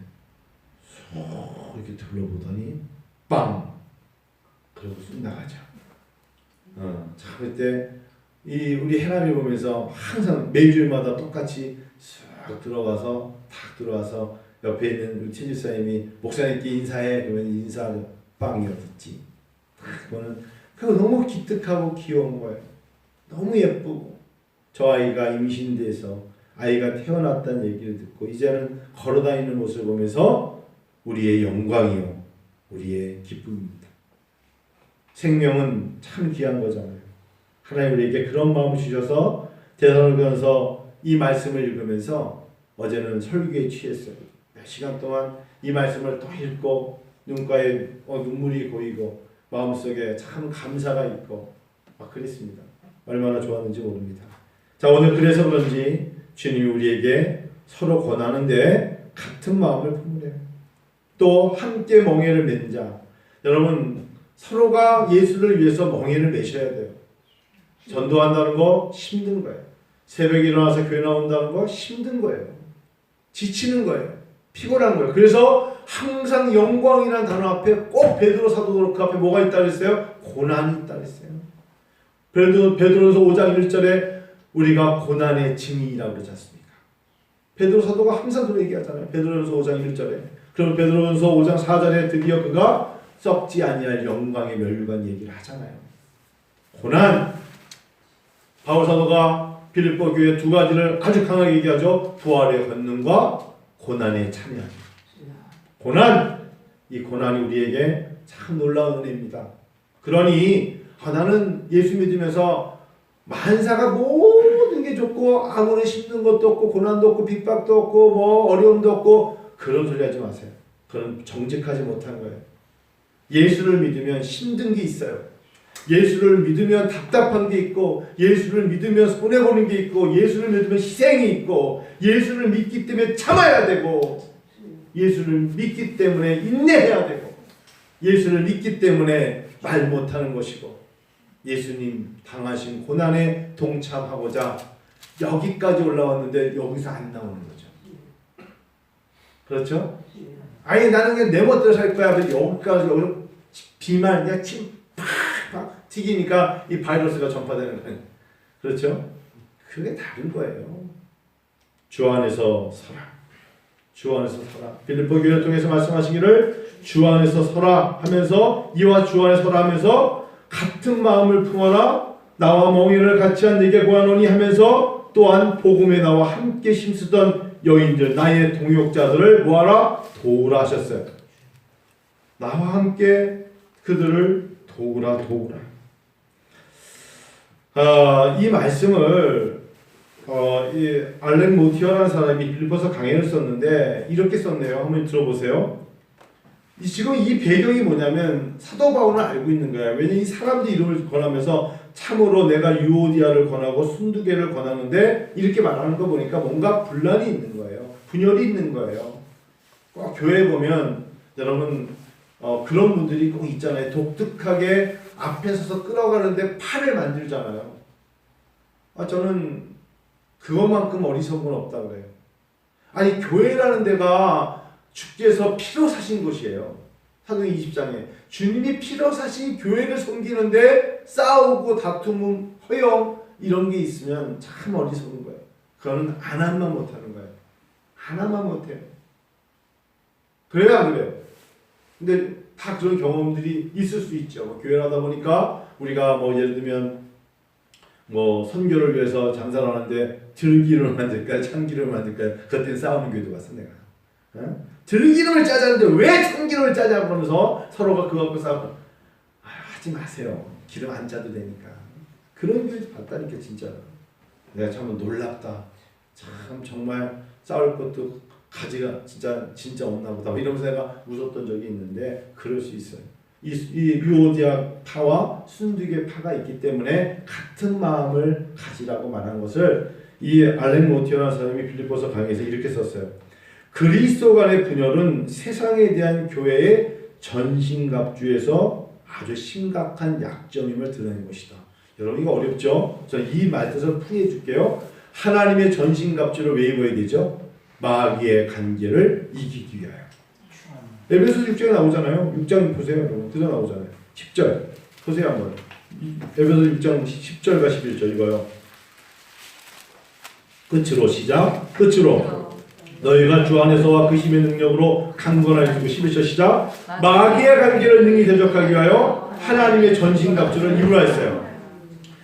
쑥 이렇게 둘러보더니 빵! 그러고 쑥 나가죠. 참 그때 우리 해람이 보면서 항상 매주일마다 똑같이 쑥 들어와서 탁 들어와서 옆에 있는 우리 최집사님이 목사님께 인사해 그러면 인사하는 빵이 어딨지? 그거 너무 기특하고 귀여운 거예요. 너무 예쁘고 저 아이가 임신돼서 아이가 태어났다는 얘기를 듣고 이제는 걸어다니는 모습을 보면서 우리의 영광이요 우리의 기쁨입니다. 생명은 참 귀한 거잖아요. 하나님 우리에게 그런 마음을 주셔서 데살로니가서 이 말씀을 읽으면서 어제는 설교에 취했어요. 몇 시간 동안 이 말씀을 또 읽고 눈가에 눈물이 고이고 마음속에 참 감사가 있고 막 그랬습니다. 얼마나 좋았는지 모릅니다. 자, 오늘 그래서 그런지 주님이 우리에게 서로 권하는데 같은 마음을 품으래요. 또 함께 멍에를 맨 자. 여러분 서로가 예수를 위해서 멍에를 매셔야 돼요. 전도한다는 거 힘든 거예요. 새벽에 일어나서 교회 나온다는 거 힘든 거예요. 지치는 거예요. 피곤한 거예요. 그래서 항상 영광이라는 단어 앞에 꼭 베드로 사도 그 앞에 뭐가 있다 그랬어요? 고난이 있다 그랬어요. 베드로서 5장 1절에 우리가 고난의 증인이라고 그러지 않습니까? 베드로 사도가 항상 그런 얘기하잖아요. 베드로서 5장 1절에. 그럼 베드로서 5장 4절에 드디어 그가 썩지 아니할 영광의 면류관 얘기를 하잖아요. 고난. 바울 사도가 빌립보 교회 두 가지를 아주 강하게 얘기하죠. 부활의 권능과 고난의 참여함. 고난. 이 고난이 우리에게 참 놀라운 은혜입니다. 그러니 나는 예수 믿으면서 만사가 모든 게 좋고 아무런 힘든 것도 없고 고난도 없고 핍박도 없고 뭐 어려움도 없고 그런 소리 하지 마세요. 그건 정직하지 못한 거예요. 예수를 믿으면 힘든 게 있어요. 예수를 믿으면 답답한 게 있고 예수를 믿으면 손해보는 게 있고 예수를 믿으면 희생이 있고 예수를 믿기 때문에 참아야 되고 예수를 믿기 때문에 인내해야 되고 예수를 믿기 때문에 말 못하는 것이고 예수님 당하신 고난에 동참하고자 여기까지 올라왔는데 여기서 안 나오는 거죠. 그렇죠? 아니 나는 그냥 내 멋대로 살 거야. 여기까지 비만 그냥 침 팍팍 튀기니까 이 바이러스가 전파되는 거예요. 그렇죠? 그게 다른 거예요. 주 안에서 서라. 주 안에서 서라. 빌립보 교회를 통해서 말씀하시기를 주 안에서 서라 하면서 이와 주 안에 서라 하면서 같은 마음을 품어라. 나와 멍에를 같이 한 네게 구하노니 하면서 또한 복음에 나와 함께 힘쓰던 여인들 나의 동역자들을 뭐하라? 도우라 하셨어요. 나와 함께 그들을 도우라. 이 말씀을 이 알렉 모티어라는 사람이 빌립보서 강해를 썼는데 이렇게 썼네요. 한번 들어보세요. 지금 이 배경이 뭐냐면 사도 바울은 알고 있는 거야. 왜냐면 이 사람들 이름을 권하면서 참으로 내가 유오디아를 권하고 순두개를 권하는데 이렇게 말하는 거 보니까 뭔가 분란이 있는 거예요. 분열이 있는 거예요. 꼭 교회에 보면 여러분 그런 분들이 꼭 있잖아요. 독특하게 앞에 서서 끌어가는데 팔을 만들잖아요. 저는 그것만큼 어리석은 건 없다 그래요. 아니 교회라는 데가 주께서 피로 사신 곳이에요. 사도행 20장에 주님이 피로 사신 교회를 섬기는데 싸우고 다툼, 허영 이런 게 있으면 참 어리석은 거예요. 그거는 하나만 못하는 거예요. 하나만 못해요. 그래요, 안 그래요? 근데 다 그런 경험들이 있을 수 있죠. 뭐 교회를 하다 보니까 우리가 뭐 예를 들면 뭐 선교를 위해서 장사를 하는데 들기름을 만들까요? 참기름을 만들까요? 그때는 싸우는 교회도 봤어 내가. 어? 들기름을 짜자는데 왜 참기름을 짜자 그러면서 서로가 그거 갖고 싸우고 하지 마세요. 기름 안 짜도 되니까. 그런 교회도 봤다니까 진짜. 내가 참 놀랍다. 참 정말 싸울 것도 가지가 진짜 없나 보다. 이러면서 내가 웃었던 적이 있는데 그럴 수 있어요. 이 유오디아 파와 순두개 파가 있기 때문에 같은 마음을 가지라고 말한 것을 이 알렌 모티어라는 사람이 빌립보서 강의에서 이렇게 썼어요. 그리스도 간의 분열은 세상에 대한 교회의 전신갑주에서 아주 심각한 약점임을 드러낸 것이다. 여러분 이거 어렵죠? 저 이 말뜻을 풀이해 줄게요. 하나님의 전신갑주를 왜 입어야 되죠? 마귀의 관계를 이기기 위하여. 에베소 6장에 나오잖아요. 6장 보세요. 여러분. 그저 나오잖아요. 10절 보세요 한번. 에베소 6장 10절과 11절 이거요. 끝으로 시작. 끝으로 너희가 주 안에서와 그 힘의 능력으로 강건하여지고 11절 시작. 마귀의 관계를 능히 대적하기 위하여 하나님의 전신갑주를 입으라 했어요.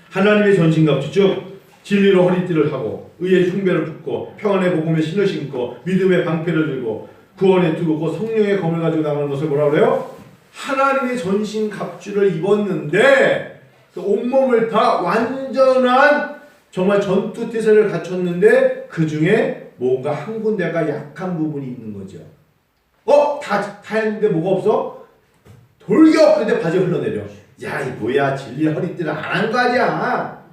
하나님의 전신갑주 즉 진리로 허리띠를 하고 의의 흉배를 붙고 평안의 복음의 신을 신고 믿음의 방패를 들고 구원의 두고 성령의 검을 가지고 나가는 것을 뭐라 그래요? 하나님의 전신갑주를 입었는데 그 온몸을 다 완전한 정말 전투태세를 갖췄는데 그 중에 뭔가 한 군데가 약한 부분이 있는 거죠. 다 했는데 뭐가 없어? 돌격! 근데 바지가 흘러내려. 야, 이 뭐야? 진리 허리띠를 안 한 거 아니야?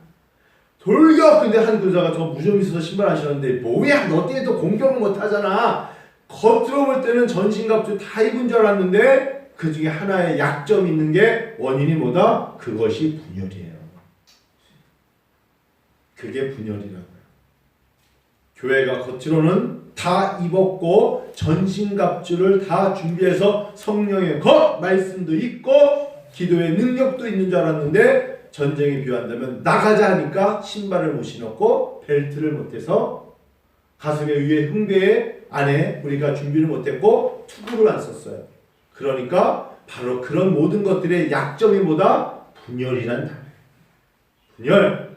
돌격! 근데 한 교사가 저 무좀 있어서 신발 안 신었는데 뭐야? 너 때문에 또 공격을 못 하잖아. 겉으로 볼 때는 전신갑주 다 입은 줄 알았는데 그 중에 하나의 약점이 있는 게 원인이 뭐다? 그것이 분열이에요. 그게 분열이라고요. 교회가 겉으로는 다 입었고 전신갑주를 다 준비해서 성령의 말씀도 있고 기도의 능력도 있는 줄 알았는데 전쟁에 비유한다면 나가자 하니까 신발을 못 신었고 벨트를 못해서 가슴에 위에 흉배에 안에 우리가 준비를 못했고 투구를 안 썼어요. 그러니까 바로 그런 모든 것들의 약점이 뭐다? 분열이란 단어예요. 분열.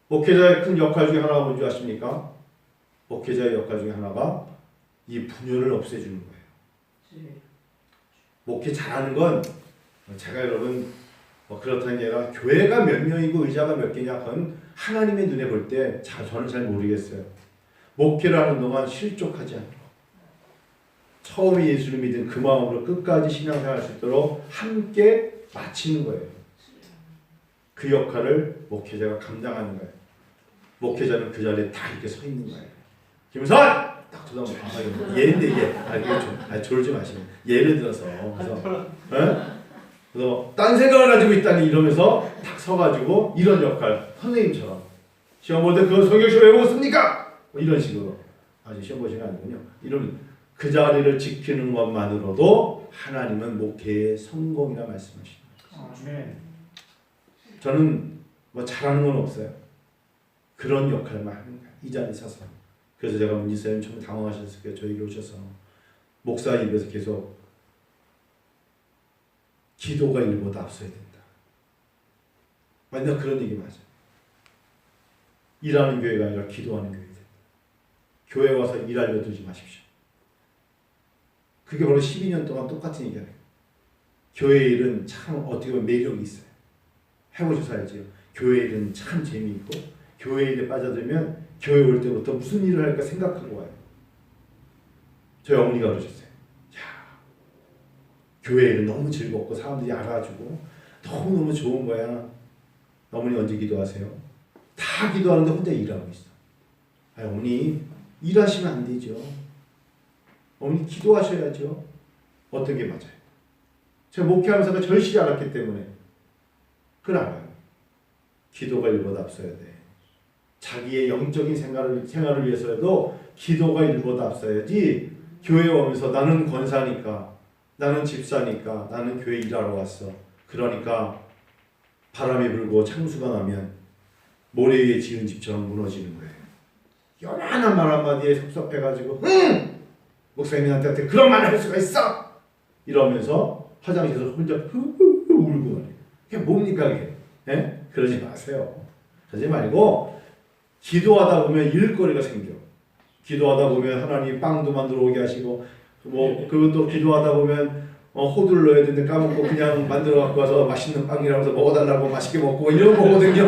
목회자의 큰 역할 중에 하나가 뭔지 아십니까? 목회자의 역할 중에 하나가 이 분열을 없애주는 거예요. 목회 잘하는 건 제가 여러분 그렇다는 게 아니라 교회가 몇 명이고 의자가 몇 개냐 그건 하나님의 눈에 볼 때 저는 잘 모르겠어요. 목회를 하는 동안 실족하지 않고 처음에 예수를 믿은 그 마음으로 끝까지 신앙생활 할 수 있도록 함께 마치는 거예요. 그 역할을 목회자가 감당하는 거예요. 목회자는 그 자리에 다 이렇게 서 있는 거예요. 김우선! 딱 쳐다보면 얘인데 이게 졸지 마시고 예를 들어서 그래서 딴 생각을 가지고 있다니 이러면서 딱 서가지고 이런 역할 선생님처럼 시험 볼 때 그건 성경시 왜 먹었습니까? 뭐 이런 식으로 아직 시험 보시는 게 아니군요. 이런 그 자리를 지키는 것만으로도 하나님은 목회의 성공이라 말씀하십니다. 저는 뭐 잘하는 건 없어요. 그런 역할만 하는 거예요. 이 자리에 서서. 그래서 제가 문지사님 처음 당황하셨을 거예요. 저에게 오셔서 목사 입에서 계속 기도가 일보다 앞서야 된다. 완전 그런 얘기 맞아요. 일하는 교회가 아니라 기도하는 교회다. 교회 와서 일하려 들지 마십시오. 그게 바로 12년 동안 똑같은 얘기예요. 교회 일은 참 어떻게 보면 매력이 있어요. 해보셔서 알지요. 교회 일은 참 재미있고 교회 일에 빠져들면 교회 올 때부터 무슨 일을 할까 생각하고 와요. 저희 어머니가 그러셨어요. 야, 교회 일은 너무 즐겁고 사람들이 알아주고 너무너무 좋은 거야. 어머니 언제 기도하세요? 다 기도하는데 혼자 일하고 있어. 어머니 일하시면 안 되죠. 어머니 기도하셔야죠. 어떤 게 맞아요? 제가 목회하면서 절실히 알았기 때문에 그걸 알아요. 기도가 일보다 앞서야 돼. 자기의 영적인 생활을 위해서라도 기도가 일보다 앞서야지 교회에 오면서 나는 권사니까 나는 집사니까 나는 교회 일하러 왔어. 그러니까 바람이 불고 창수가 나면 모래 위에 지은 집처럼 무너지는 거예요. 요만한 말 한마디에 섭섭해가지고 목사님한테 그런 말을 할 수가 있어! 이러면서 화장실에서 혼자 울고 말이에요. 그게 뭡니까 그게? 예? 그러지 마세요. 그러지 말고 기도하다 보면 일거리가 생겨. 기도하다 보면 하나님 빵도 만들어 오게 하시고 그것도 기도하다 보면 호두를 넣어야 되는데 까먹고 그냥 만들어 갖고 와서 맛있는 빵이라고 해서 먹어달라고 맛있게 먹고 이런 거거든요.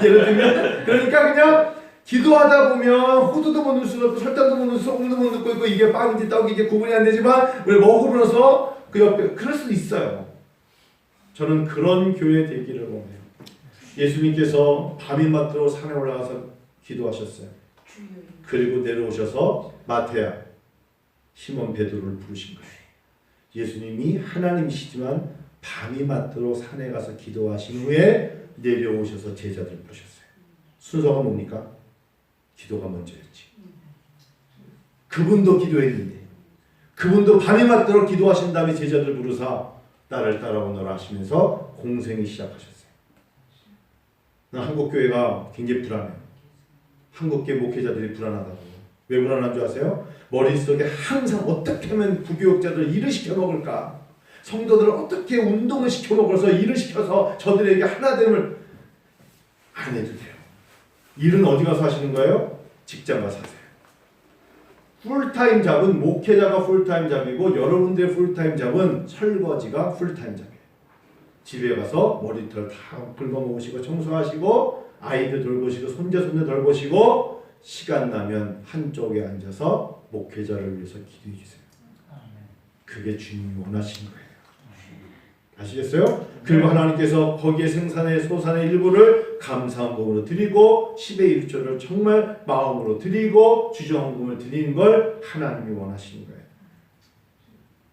예를 들면 그러니까 그냥 기도하다 보면 호두도 못 넣을 수는 없고 설탕도 못 넣을 수 소금도 못 넣고 있고 이게 빵인지 떡인지 구분이 안 되지만 왜 먹고 나서 그 옆에 그럴 수도 있어요. 저는 그런 교회 되기를 원해요. 예수님께서 밤이 맞도록 산에 올라가서 기도하셨어요. 그리고 내려오셔서 마태야 시몬 베드로를 부르신 거예요. 예수님이 하나님이시지만 밤이 맞도록 산에 가서 기도하신 후에 내려오셔서 제자들 부르셨어요. 순서가 뭡니까? 기도가 먼저였지. 그분도 기도했는데 그분도 밤이 맞도록 기도하신 다음에 제자들 부르사 나를 따라오너라 하시면서 공생이 시작하셨어요. 한국 교회가 굉장히 불안해요. 한국계 목회자들이 불안하다고. 왜 불안한 줄 아세요? 머릿속에 항상 어떻게 하면 부교육자들을 일을 시켜 먹을까? 성도들을 어떻게 운동을 시켜 먹어서 일을 시켜서 저들에게 하나됨을 안 해도 돼요. 일은 어디 가서 하시는 거예요? 직장 가서 하세요. 풀타임 잡은 목회자가 풀타임 잡이고 여러분들의 풀타임 잡은 설거지가 풀타임 잡이에요. 집에 가서 머리털 다 긁어먹으시고 청소하시고 아이들 돌보시고 손자 돌보시고 시간 나면 한쪽에 앉아서 목회자를 위해서 기도해 주세요. 그게 주님이 원하시는 거예요. 아시겠어요? 그리고 하나님께서 거기에 생산의 소산의 일부를 감사함으로 드리고 10의 1조를 정말 마음으로 드리고 주정금을 드리는 걸 하나님이 원하시는 거예요.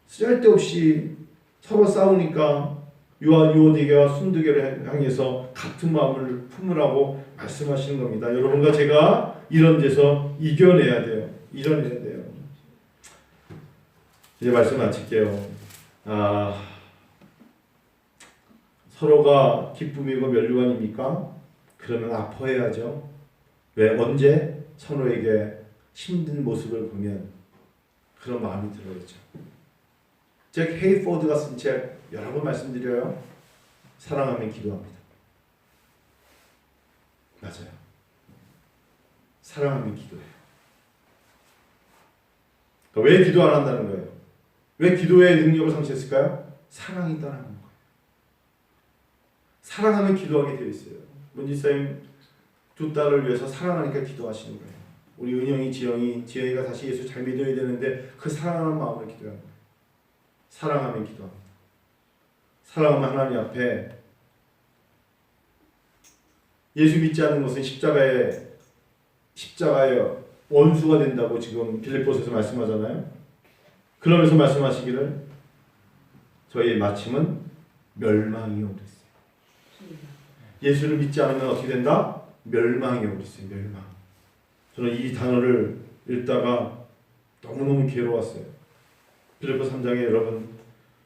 쓸데없이 서로 싸우니까 유오디게와 순두개를 향해서 같은 마음을 품으라고 말씀하시는 겁니다. 여러분과 제가 이런 데서 이겨내야 돼요. 이겨내야 돼요. 이제 말씀 마칠게요. 서로가 기쁨이고 면류관입니까? 그러면 아파해야죠. 왜? 언제? 서로에게 힘든 모습을 보면 그런 마음이 들어있죠. 잭 헤이포드가 쓴 책 여러 번 말씀드려요. 사랑하면 기도합니다. 맞아요. 사랑하면 기도해요. 그러니까 왜 기도 안 한다는 거예요? 왜 기도의 능력을 상실했을까요? 사랑이 떠나는 거예요. 사랑하면 기도하게 되어 있어요. 문지사님 두 딸을 위해서 사랑하니까 기도하시는 거예요. 우리 은영이, 지영이가 다시 예수 잘 믿어야 되는데 그 사랑하는 마음으로 기도하는 거예요. 사랑하면 기도합니다. 사랑하면 하나님 앞에 예수 믿지 않는 것은 십자가의 원수가 된다고 지금 빌립보서에서 말씀하잖아요. 그러면서 말씀하시기를 저희의 마침은 멸망이 오랬어요. 예수를 믿지 않으면 어떻게 된다? 멸망이 오랬어요. 멸망. 저는 이 단어를 읽다가 너무너무 괴로웠어요. 빌립보 3장에 여러분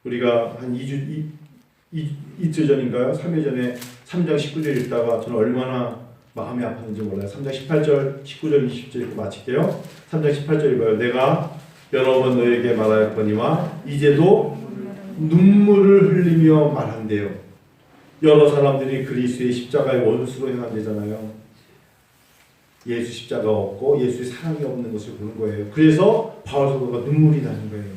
우리가 한 2주 전인가요? 3일 전에 3장 19절 읽다가 저는 얼마나 마음이 아팠는지 몰라요. 3장 18절, 19절, 20절 읽고 마칠게요. 3장 18절 읽어요. 내가 여러 번 너에게 말하였거니와 이제도 눈물을 흘리며 말한대요. 여러 사람들이 그리스도의 십자가의 원수로 행한대잖아요. 예수 십자가 없고 예수의 사랑이 없는 것을 보는 거예요. 그래서 바울 사도가 눈물이 나는 거예요.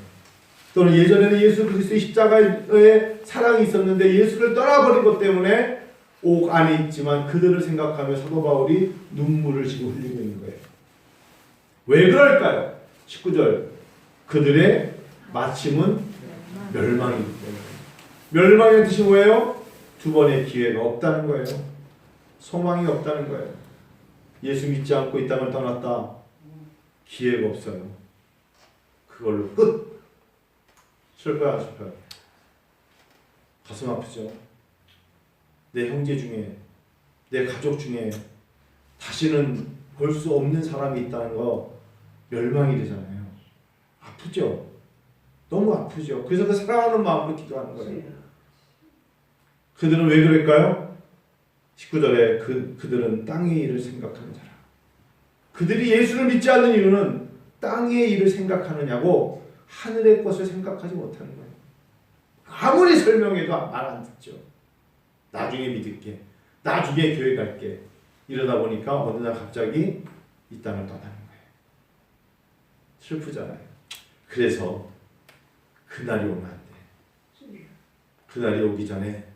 또는 예전에는 예수 그리스도의 십자가에 사랑이 있었는데 예수를 떠나버린 것 때문에 옥 안에 있지만 그들을 생각하며 사도 바울이 눈물을 지금 흘리고 있는 거예요. 왜 그럴까요? 19절 그들의 마침은 멸망이기 때문에. 멸망의 뜻이 뭐예요? 두 번의 기회가 없다는 거예요. 소망이 없다는 거예요. 예수 믿지 않고 이 땅을 떠났다. 기회가 없어요. 그걸로 끝. 슬퍼요, 안 슬퍼요? 가슴 아프죠? 내 형제 중에, 내 가족 중에 다시는 볼 수 없는 사람이 있다는 거 멸망이 되잖아요. 아프죠? 너무 아프죠. 그래서 그 사랑하는 마음으로 기도하는 거예요. 그들은 왜 그럴까요? 19절에 그들은 땅의 일을 생각하는 자라. 그들이 예수를 믿지 않는 이유는 땅의 일을 생각하느냐고 하늘의 것을 생각하지 못하는 거예요. 아무리 설명해도 말 안 듣죠. 나중에 믿을게. 나중에 교회 갈게. 이러다 보니까 어느 날 갑자기 이 땅을 떠나는 거예요. 슬프잖아요. 그래서 그날이 오면 안 돼. 그날이 오기 전에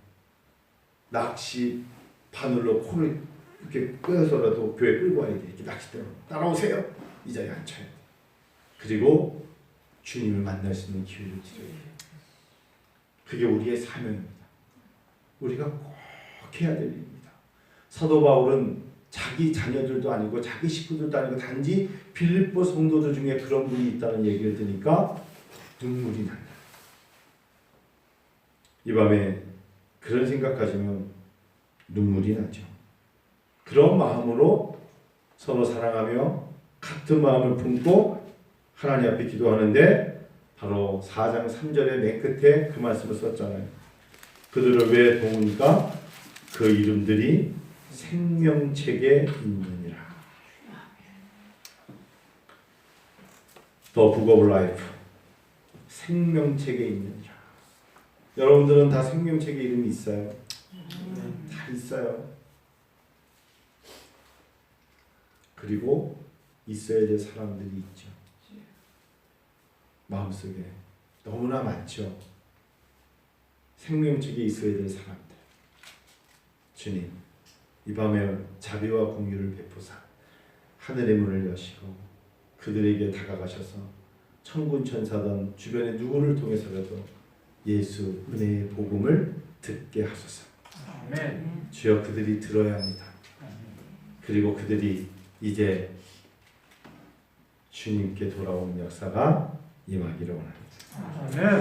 낚시 바늘로 코를 이렇게 끄어서라도 교회 끌고 와야 돼. 이렇게 낚싯대로 따라오세요. 이 자리에 앉혀야 돼. 그리고 주님을 만날 수 있는 기회를 드려야 돼. 그게 우리의 사명입니다. 우리가 꼭 해야 될 일입니다. 사도 바울은 자기 자녀들도 아니고 자기 식구들도 아니고 단지 빌립보 성도들 중에 그런 분이 있다는 얘기를 들으니까 눈물이 난다. 이 밤에 그런 생각 가지면 눈물이 나죠. 그런 마음으로 서로 사랑하며 같은 마음을 품고 하나님 앞에 기도하는데 바로 4장 3절의 맨 끝에 그 말씀을 썼잖아요. 그들을 왜 도우니까 그 이름들이 생명책에 있느니라. The Book of Life. 생명책에 있느니라. 여러분들은 다 생명책에 이름이 있어요. 다 있어요. 그리고 있어야 될 사람들이 있죠. 마음속에 너무나 많죠. 생명책에 있어야 될 사람들. 주님, 이 밤에 자비와 공유를 베푸사 하늘의 문을 여시고 그들에게 다가가셔서 천군 천사든 주변의 누구를 통해서라도 예수 은혜의 복음을 듣게 하소서. 아멘. 주여, 그들이 들어야 합니다. 그리고 그들이 이제 주님께 돌아오는 역사가 임하기를 원합니다. 아멘.